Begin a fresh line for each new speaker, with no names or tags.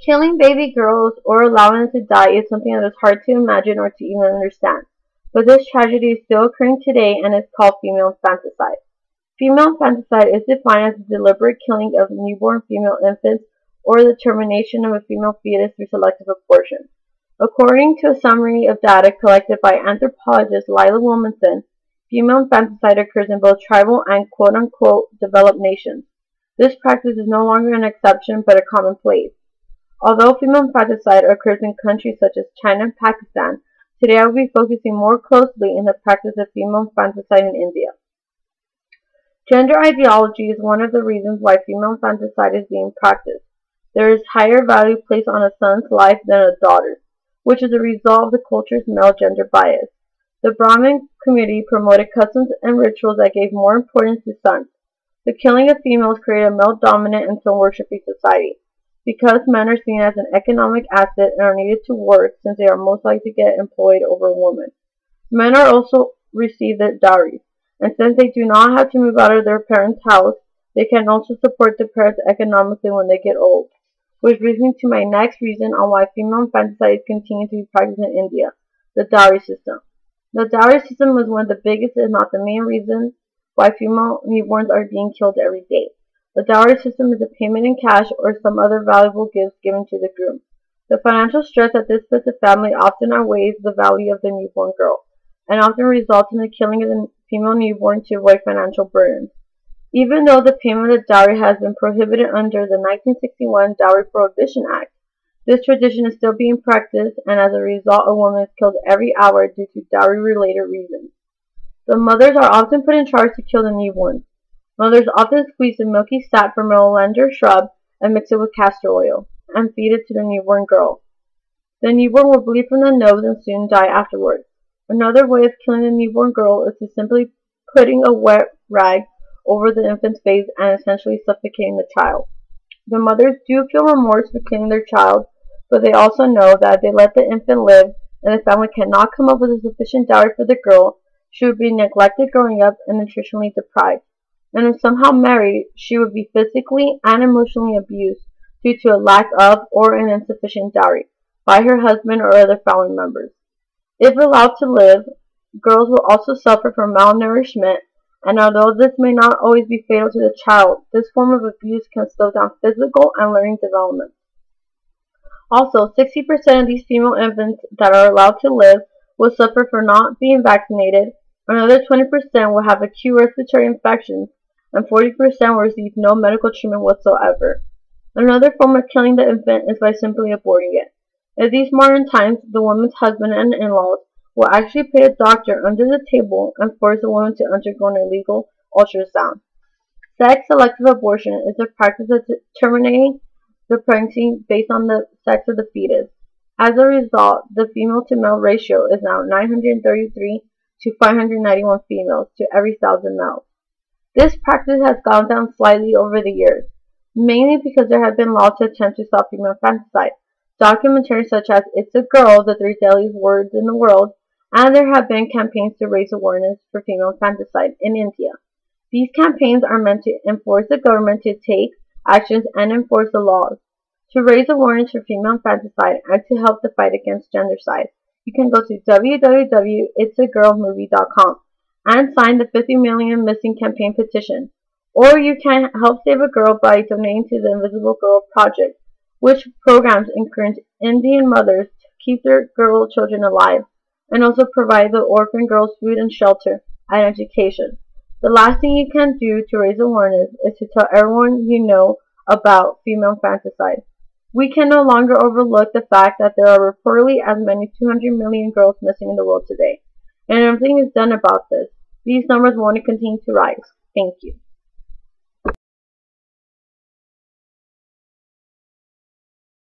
Killing baby girls or allowing them to die is something that is hard to imagine or to even understand, but this tragedy is still occurring today and is called female infanticide. Female infanticide is defined as the deliberate killing of newborn female infants or the termination of a female fetus through selective abortion. According to a summary of data collected by anthropologist Lila Williamson, female infanticide occurs in both tribal and quote-unquote developed nations. This practice is no longer an exception but a commonplace. Although female infanticide occurs in countries such as China and Pakistan, today I will be focusing more closely in the practice of female infanticide in India. Gender ideology is one of the reasons why female infanticide is being practiced. There is higher value placed on a son's life than a daughter's, which is a result of the culture's male gender bias. The Brahmin community promoted customs and rituals that gave more importance to sons. The killing of females created a male-dominant and son-worshipping society. Because men are seen as an economic asset and are needed to work since they are most likely to get employed over a woman. Men are also receive their dowries, and since they do not have to move out of their parents' house, they can also support their parents economically when they get old. Which brings me to my next reason on why female infanticide continues to be practiced in India, the dowry system. The dowry system is one of the biggest, if not the main reason, why female newborns are being killed every day. The dowry system is a payment in cash or some other valuable gifts given to the groom. The financial stress that this puts the family often outweighs the value of the newborn girl, and often results in the killing of the female newborn to avoid financial burdens. Even though the payment of dowry has been prohibited under the 1961 Dowry Prohibition Act, this tradition is still being practiced, and as a result, a woman is killed every hour due to dowry-related reasons. The mothers are often put in charge to kill the newborns. Mothers often squeeze the milky sap from a lavender shrub and mix it with castor oil, and feed it to the newborn girl. The newborn will bleed from the nose and soon die afterwards. Another way of killing the newborn girl is to simply putting a wet rag over the infant's face and essentially suffocating the child. The mothers do feel remorse for killing their child, but they also know that if they let the infant live and the family cannot come up with a sufficient dowry for the girl, she would be neglected growing up and nutritionally deprived. And if somehow married, she would be physically and emotionally abused due to a lack of or an insufficient dowry by her husband or other family members. If allowed to live, girls will also suffer from malnourishment, and although this may not always be fatal to the child, this form of abuse can slow down physical and learning development. Also, 60% of these female infants that are allowed to live will suffer for not being vaccinated, another 20% will have acute respiratory infections, and 40% will receive no medical treatment whatsoever. Another form of killing the infant is by simply aborting it. In these modern times, the woman's husband and in-laws will actually pay a doctor under the table and force the woman to undergo an illegal ultrasound. Selective abortion is a practice of terminating the pregnancy based on the sex of the fetus. As a result, the female-to-male ratio is now 933 to 591 females to every 1,000 males. This practice has gone down slightly over the years, mainly because there have been laws to attempt to stop female infanticide. Documentaries such as It's a Girl, the 3 Deadliest Words in the World, and there have been campaigns to raise awareness for female infanticide in India. These campaigns are meant to enforce the government to take actions and enforce the laws. To raise awareness for female infanticide and to help the fight against gendercide, you can go to www.itsagirlmovie.com and sign the 50 Million Missing campaign petition. Or you can help save a girl by donating to the Invisible Girl Project, which programs encourage Indian mothers to keep their girl children alive, and also provide the orphan girls food and shelter and education. The last thing you can do to raise awareness is to tell everyone you know about female infanticide. We can no longer overlook the fact that there are reportedly as many 200 million girls missing in the world today, and if nothing is done about this, these numbers will only continue to rise. Thank you.